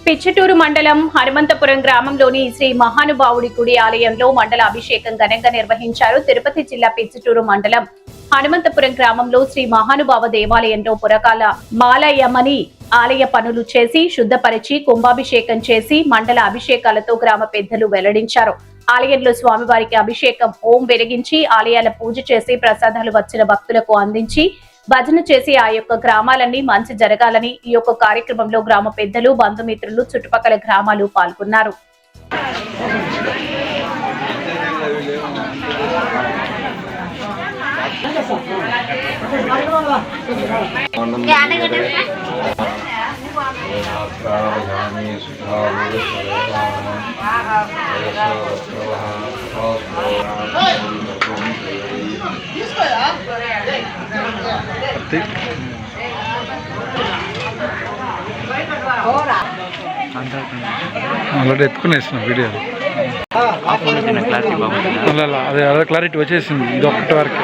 పిచ్చటూరు మండలం హనుమంతపురం గ్రామంలోని శ్రీ మహానుభావుడి గుడి ఆలయంలో మండల అభిషేకం ఘనంగా నిర్వహించారు. తిరుపతి జిల్లా పిచ్చటూరు మండలం హనుమంతపురం గ్రామంలో శ్రీ మహానుభావ దేవాలయంలో పురకాల మాలయమని ఆలయ పనులు చేసి శుద్ధపరిచి కుంభాభిషేకం చేసి మండల అభిషేకాలతో గ్రామ పెద్దలు వెల్లడించారు. ఆలయంలో స్వామివారికి అభిషేకం ఓం వెలిగించి ఆలయాల పూజ చేసి ప్రసాదాలు వచ్చిన భక్తులకు అందించి భజన చేసి ఆ యొక్క గ్రామాలన్నీ మంచి జరగాలని ఈ యొక్క కార్యక్రమంలో గ్రామ పెద్దలు బంధుమిత్రులు చుట్టుపక్కల గ్రామాలు పాల్గొన్నారు. ఆల్రెడీ ఎత్తుకునేసిన వీడియో అదే అదే క్లారిటీ వచ్చేసింది. ఇది ఒక్కటి వరకే